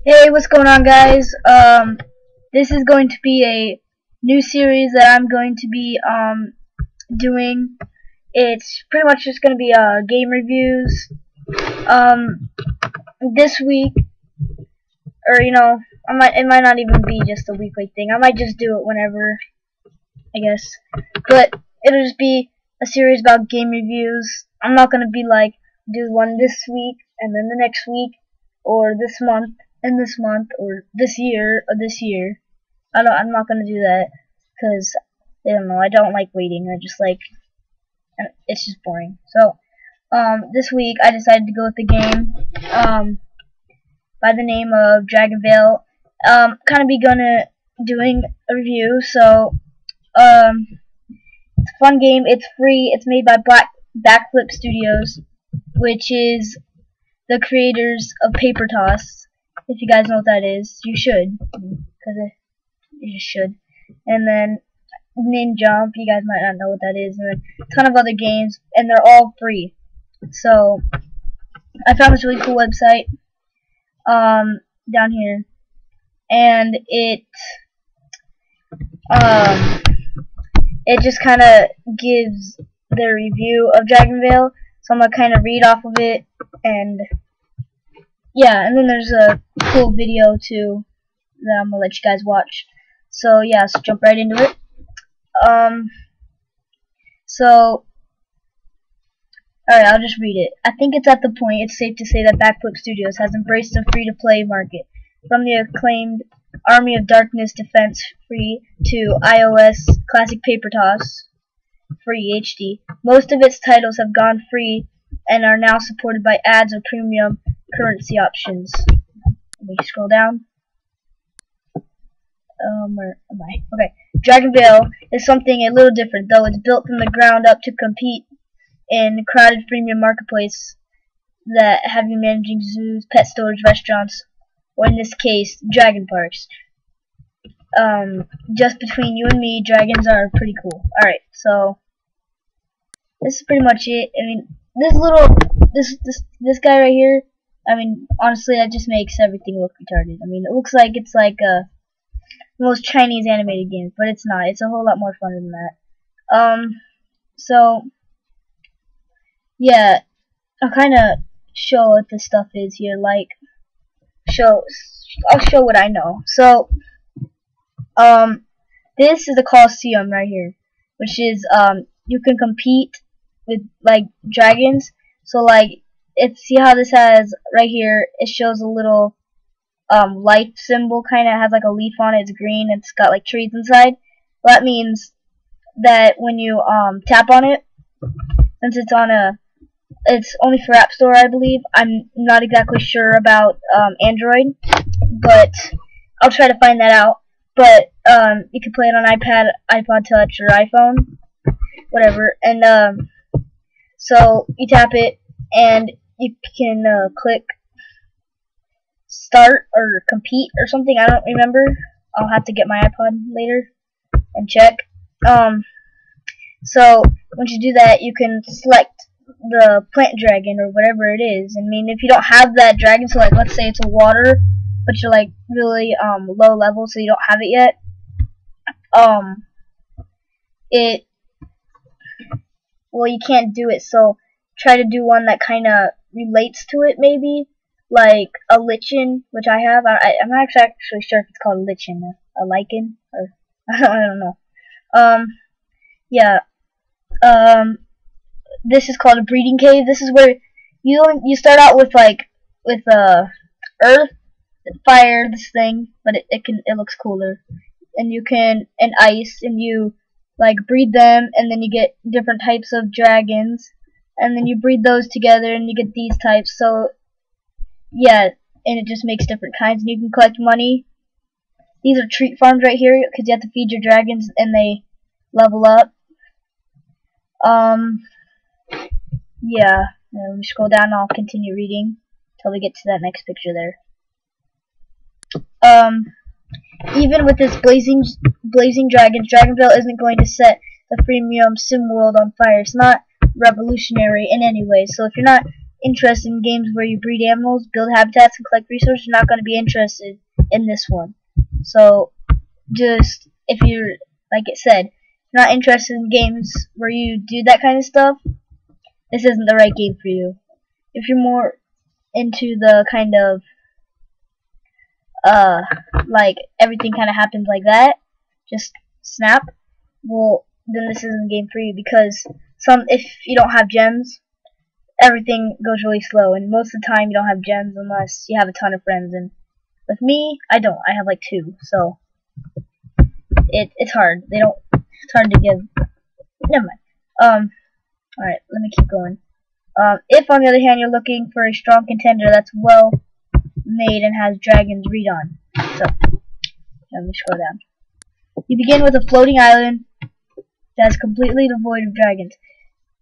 Hey, what's going on, guys? This is going to be a new series that I'm going to be doing. It's pretty much just going to be game reviews. Um, this week, or it might not even be just a weekly thing. I might just do it whenever, I guess. But it'll just be a series about game reviews. I'm not going to be like do one this week and then the next week or this month and this month or this year or this year. I'm not gonna do that because I don't know. I don't like waiting. I just like it's just boring. So this week I decided to go with the game by the name of Dragonvale. Kind of be gonna doing a review. So it's a fun game. It's free. It's made by Backflip Studios, which is the creators of Paper Toss. If you guys know what that is, you should, because you just should. And then Name Jump, you guys might not know what that is, and then a ton of other games, and they're all free. So I found this really cool website down here, and it just kind of gives the review of Dragonvale. So I'm gonna kind of read off of it, and yeah, and then there's a cool video too that I'm gonna let you guys watch. So yeah, let's jump right into it. Alright, I'll just read it. I think it's at the point it's safe to say that Backflip Studios has embraced the free-to-play market. From the acclaimed Army of Darkness Defense free to iOS Classic Paper Toss free HD, most of its titles have gone free and are now supported by ads or premium currency options. Let me scroll down. Where am I? Okay. Dragonvale is something a little different, though it's built from the ground up to compete in a crowded freemium marketplace that have you managing zoos, pet stores, restaurants, or in this case, dragon parks. Just between you and me, dragons are pretty cool. Alright, so this is pretty much it. I mean, this guy right here, I mean, honestly, that just makes everything look retarded. I mean, it looks like it's like the most Chinese animated games, but it's not. It's a whole lot more fun than that. So yeah, I'll kind of show what this stuff is here. Like, I'll show what I know. So, this is the Coliseum right here, which is you can compete with like dragons. So like, see how this has right here? It shows a little life symbol, kind of has like a leaf on it. It's green. It's got like trees inside. Well, that means that when you tap on it, since it's only for App Store, I believe. I'm not exactly sure about Android, but I'll try to find that out. But you can play it on iPad, iPod Touch, or iPhone, whatever. And so you tap it, and you can click start or compete or something. I don't remember. I'll have to get my iPod later and check. So once you do that, you can select the plant dragon or whatever it is. I mean, if you don't have that dragon, so like let's say it's a water, but you're like really low level, so you don't have it yet. You can't do it. So try to do one that kind of relates to it, maybe. Like a lichen, which I have. I'm not actually sure if it's called lichen, a lichen, or I don't know. Yeah. This is called a breeding cave. This is where you start out with earth, fire, this thing, but it looks cooler, and ice, and you like breed them, and then you get different types of dragons, and then you breed those together, and you get these types. So yeah, and it just makes different kinds, and you can collect money. These are treat farms right here, because you have to feed your dragons, and they level up. Yeah, let me scroll down and I'll continue reading until we get to that next picture there. Even with its blazing dragons, Dragonvale isn't going to set the freemium sim world on fire. It's not revolutionary in any way. So if you're not interested in games where you breed animals, build habitats, and collect resources, you're not going to be interested in this one. So, just, if you're, like it said, not interested in games where you do that kind of stuff, this isn't the right game for you. If you're more into the kind of, like, everything kind of happens like that, just snap, well, then this isn't a game for you, because if you don't have gems, everything goes really slow, and most of the time you don't have gems unless you have a ton of friends, and with me, I don't. I have like 2, so it's hard. It's hard to give. Never mind. Alright, let me keep going. If, on the other hand, you're looking for a strong contender that's well made and has dragons, read on. So, let me scroll down. You begin with a floating island that is completely devoid of dragons.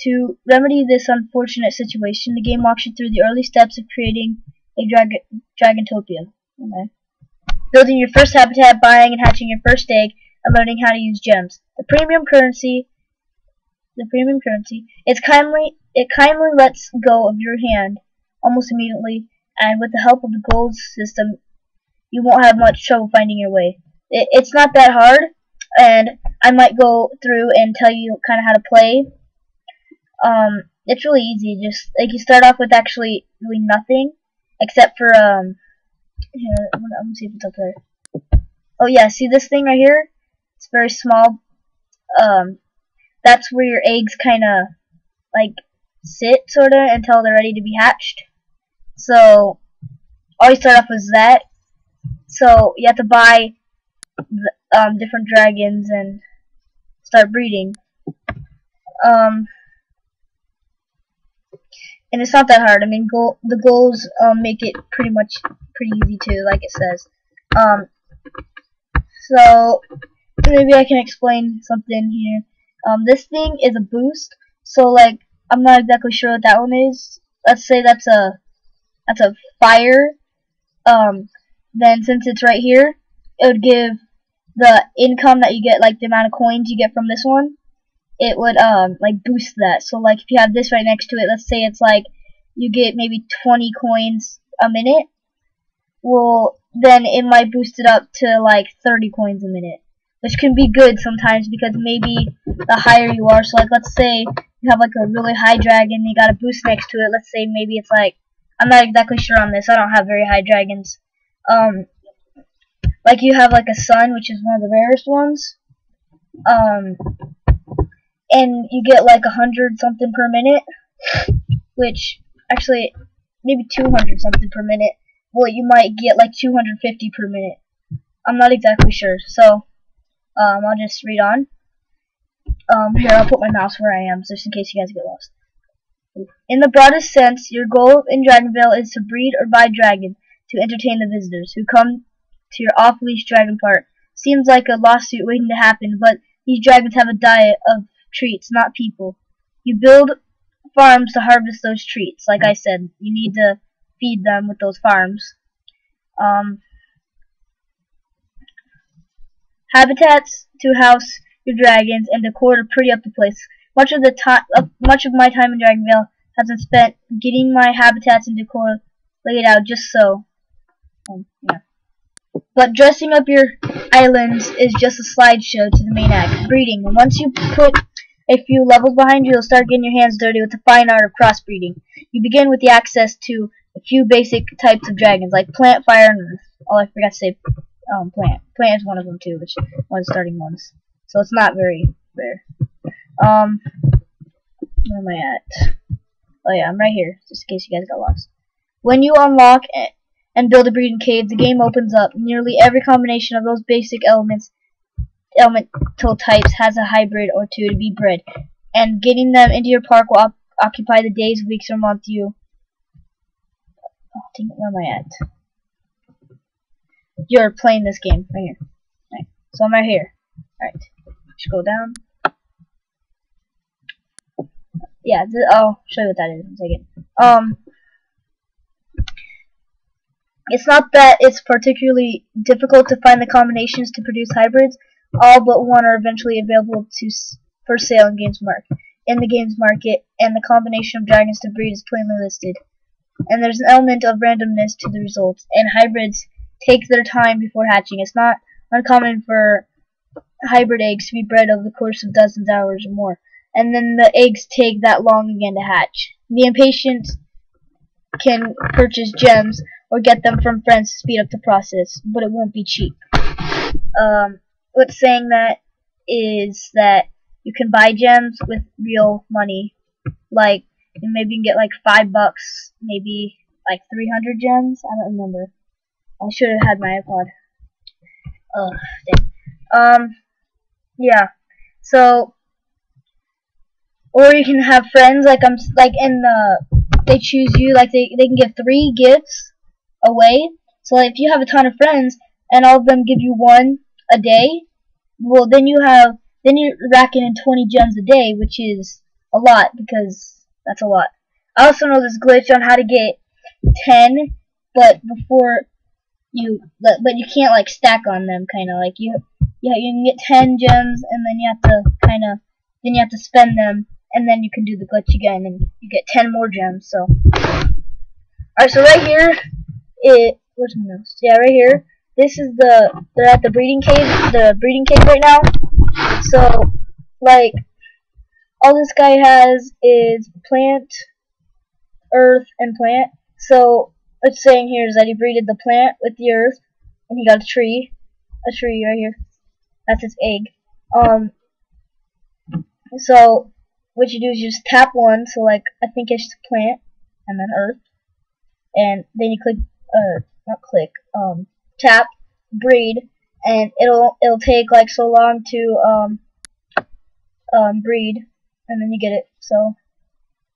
To remedy this unfortunate situation, the game walks you through the early steps of creating a Dragantopia. Okay. Building your first habitat, buying and hatching your first egg, and learning how to use gems. The premium currency, it kindly lets go of your hand almost immediately, and with the help of the gold system, you won't have much trouble finding your way. It's not that hard, and I might go through and tell you kind of how to play. It's really easy. Just like you start off with actually really nothing, except for here, I'm gonna see if it's up there. Oh yeah, see this thing right here? It's very small. That's where your eggs kind of like sit, sorta, until they're ready to be hatched. So all you start off with is that. So you have to buy different dragons and start breeding. And it's not that hard. I mean, the goals make it pretty easy too, like it says. So maybe I can explain something here. This thing is a boost. So like, I'm not exactly sure what that one is. Let's say that's a fire. Then since it's right here, it would give the income that you get, like the amount of coins you get from this one. It would like boost that. So like if you have this right next to it, let's say it's like you get maybe 20 coins a minute. Well, then it might boost it up to like 30 coins a minute, which can be good sometimes because maybe the higher you are. So like let's say you have like a really high dragon, you got a boost next to it. Let's say maybe it's like, I'm not exactly sure on this. I don't have very high dragons. Like you have like a sun, which is one of the rarest ones. And you get like 100 something per minute, which actually maybe 200 something per minute. Well, you might get like 250 per minute. I'm not exactly sure. So I'll just read on. Here, I'll put my mouse where I am, just in case you guys get lost. In the broadest sense, your goal in Dragonville is to breed or buy dragons to entertain the visitors who come to your off-leash dragon park. Seems like a lawsuit waiting to happen, but these dragons have a diet of treats, not people. You build farms to harvest those treats. Like I said, you need to feed them with those farms. Habitats to house your dragons and decor to pretty up the place. Much of my time in Dragonville has been spent getting my habitats and decor laid out just so. Yeah. But dressing up your islands is just a slideshow to the main act, breeding. And once you put a few levels behind you, you'll start getting your hands dirty with the fine art of crossbreeding. You begin with the access to a few basic types of dragons, like plant, fire, and earth. Oh, I forgot to say plant. Plant is one of them too, which is one of the starting ones. So it's not very rare. Where am I at? Oh yeah, I'm right here, just in case you guys got lost. When you unlock and build a breeding cave, the game opens up. Nearly every combination of those basic elemental types has a hybrid or two to be bred, and getting them into your park will occupy the days, weeks, or month you. Oh, dang it, where am I at? You're playing this game right here. Right. So I'm right here. Alright. Just go down. Yeah, I'll show you what that is in a second. It's not that it's particularly difficult to find the combinations to produce hybrids. All but one are eventually available for sale in Games Mark. in the game's market, and the combination of dragons to breed is plainly listed. And there's an element of randomness to the results, and hybrids take their time before hatching. It's not uncommon for hybrid eggs to be bred over the course of dozens of hours or more, and then the eggs take that long again to hatch. The impatient can purchase gems or get them from friends to speed up the process, but it won't be cheap. What's saying that is that you can buy gems with real money, like maybe you can get like $5, maybe like 300 gems. I don't remember. I should have had my iPod. Oh, dang. Yeah. So, or you can have friends like they choose you, like they can give 3 gifts away. So like, if you have a ton of friends and all of them give you 1 a day, well then you're racking in 20 gems a day, which is a lot, because that's a lot. I also know this glitch on how to get 10, but you can't like stack on them, kind of like you can get 10 gems and then you have to spend them, and then you can do the glitch again and you get 10 more gems. So alright, so right here where's my mouse? Yeah, right here. This is they're at the breeding cave right now. So like, all this guy has is plant, earth, and plant. So what's saying here is that he breeded the plant with the earth, and he got a tree right here. That's his egg. So what you do is you just tap one. So like, I think it's plant and then earth, and then you click tap breed, and it'll take like so long to breed, and then you get it. So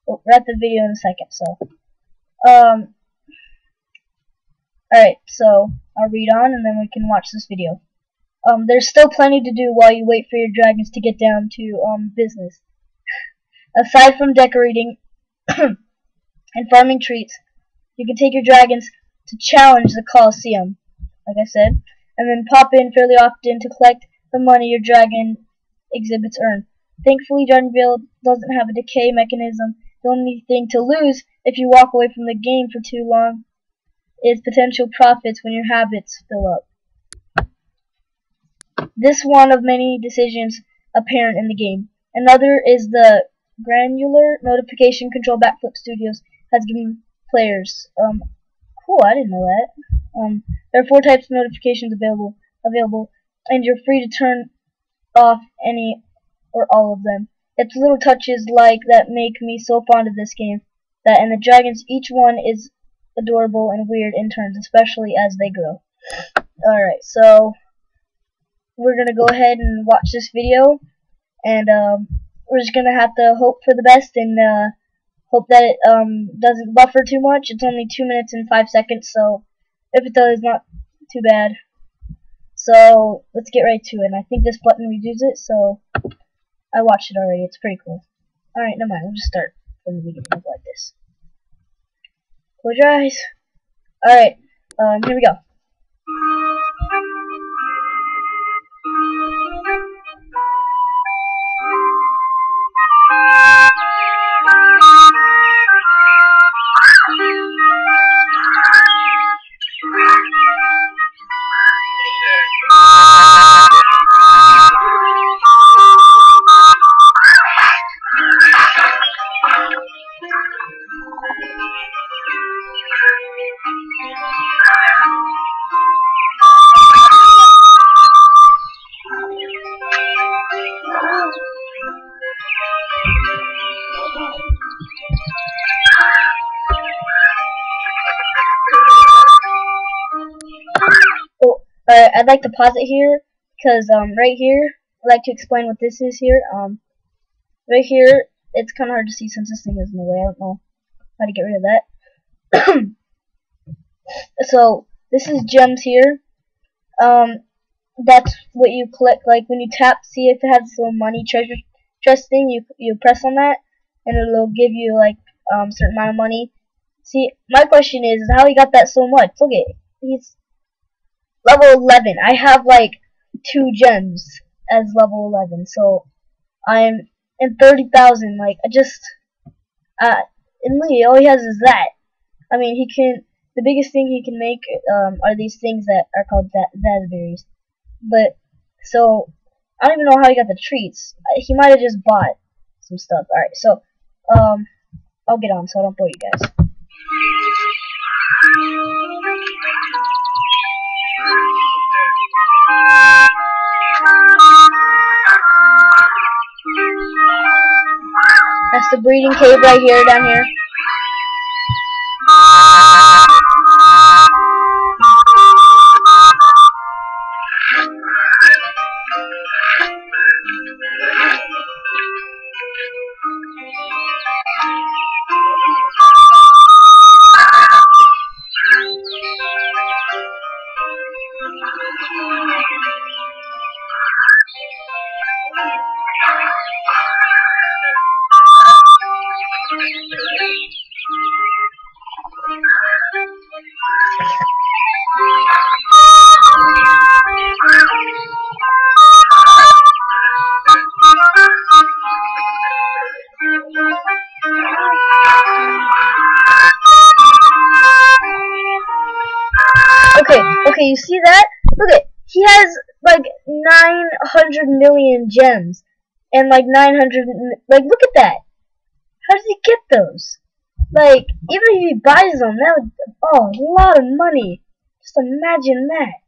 we'll wrap the video in a second. So alright, so I'll read on and then we can watch this video. There's still plenty to do while you wait for your dragons to get down to business. Aside from decorating and farming treats, you can take your dragons to challenge the Colosseum, like I said, and then pop in fairly often to collect the money your dragon exhibits earn. Thankfully, Dragonville doesn't have a decay mechanism. The only thing to lose if you walk away from the game for too long is potential profits when your habits fill up. This one of many decisions apparent in the game. Another is the granular notification control Backflip Studios has given players. Cool, I didn't know that. There are 4 types of notifications available, and you're free to turn off any or all of them. It's little touches like that make me so fond of this game, and the dragons, each one is adorable and weird in turns, especially as they grow. Alright, so we're gonna go ahead and watch this video, and we're just gonna have to hope for the best and hope that it doesn't buffer too much. It's only 2 minutes and 5 seconds, so if it does, not too bad. So let's get right to it. And I think this button redoes it, so I watched it already. It's pretty cool. Alright, never mind. We'll just start from the beginning like this. Close your eyes. Alright, here we go. I'd like to pause it here, because right here, I'd like to explain what this is here. Right here, it's kind of hard to see since this thing is in the way. I don't know how to get rid of that. So this is gems here. That's what you collect. Like when you tap, see if it has this little money treasure chest thing. You press on that, and it'll give you like certain amount of money. See, my question is how he got that so much. Look at it. He's level 11. I have like 2 gems as level 11, so I'm and 30,000. Like, and Lee, all he has is that. I mean, the biggest thing he can make, are these things that are called raspberries. But, so, I don't even know how he got the treats. He might have just bought some stuff. Alright, so, I'll get on so I don't bore you guys. That's the breeding cave right here, down here. Okay, you see that? Look at, he has like 900 million gems and like 900. Like, look at that. How does he get those? Like, even if he buys them, that would, oh, a lot of money. Just imagine that.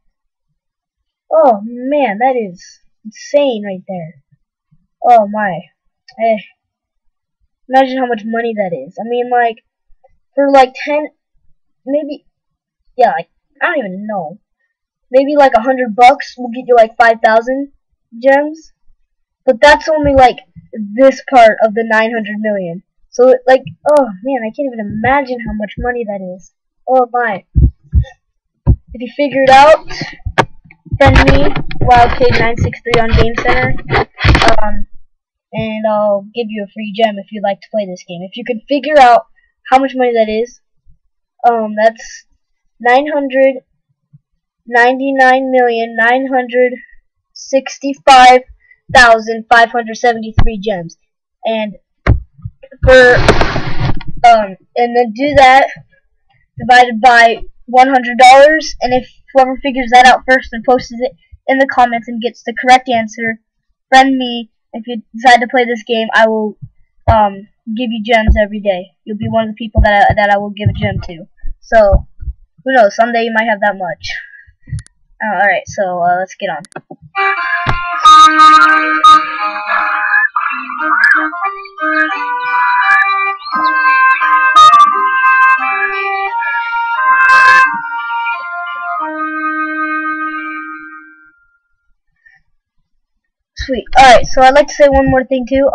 Oh man, that is insane right there. Oh my. Imagine how much money that is. I mean, like, for like 10, maybe, yeah, like, I don't even know. Maybe like $100 will get you like 5,000 gems. But that's only like this part of the 900 million. So, like, oh man, I can't even imagine how much money that is. Oh my. If you figure it out, friend me, WildPig963 on Game Center. And I'll give you a free gem if you'd like to play this game. If you can figure out how much money that is, that's 999,965,573 gems. And and then do that divided by $100, and if whoever figures that out first and posts it in the comments and gets the correct answer, friend me. If you decide to play this game, I will give you gems every day. You'll be one of the people that I will give a gem to. So, who knows, someday you might have that much. Alright, so let's get on. Sweet. Alright, so I'd like to say one more thing too,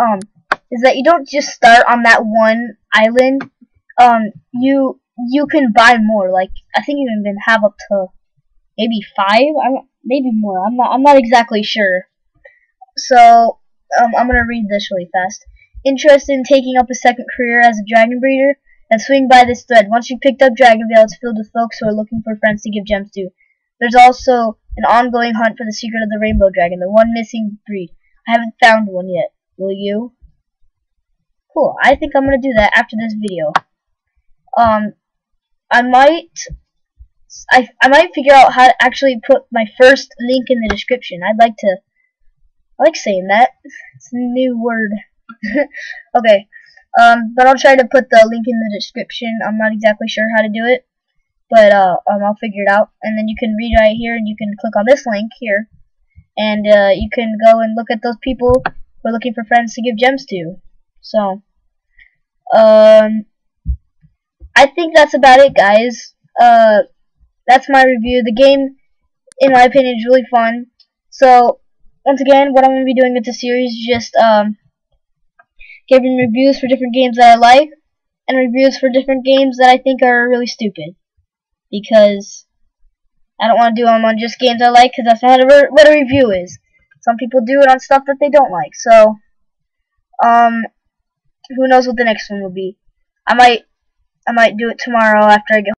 is that you don't just start on that one island. You can buy more. Like, I think you can have up to maybe 5, maybe more. I'm not exactly sure. So, I'm gonna read this really fast. Interested in taking up a second career as a dragon breeder? Then swing by this thread. Once you've picked up Dragonvale, it's filled with folks who are looking for friends to give gems to. There's also an ongoing hunt for the secret of the rainbow dragon, the one missing breed. I haven't found one yet. Will you? Cool. I think I'm gonna do that after this video. I might figure out how to actually put my first link in the description. I like saying that. It's a new word. Okay. But I'll try to put the link in the description. I'm not exactly sure how to do it, but I'll figure it out. And then you can read right here, and you can click on this link here, and you can go and look at those people who are looking for friends to give gems to. So, I think that's about it, guys. That's my review. The game, in my opinion, is really fun. So, once again, what I'm going to be doing with this series is just giving reviews for different games that I like, and reviews for different games that I think are really stupid. Because I don't want to do them on just games I like, because that's not what a review is. Some people do it on stuff that they don't like. So, who knows what the next one will be. I might do it tomorrow after I get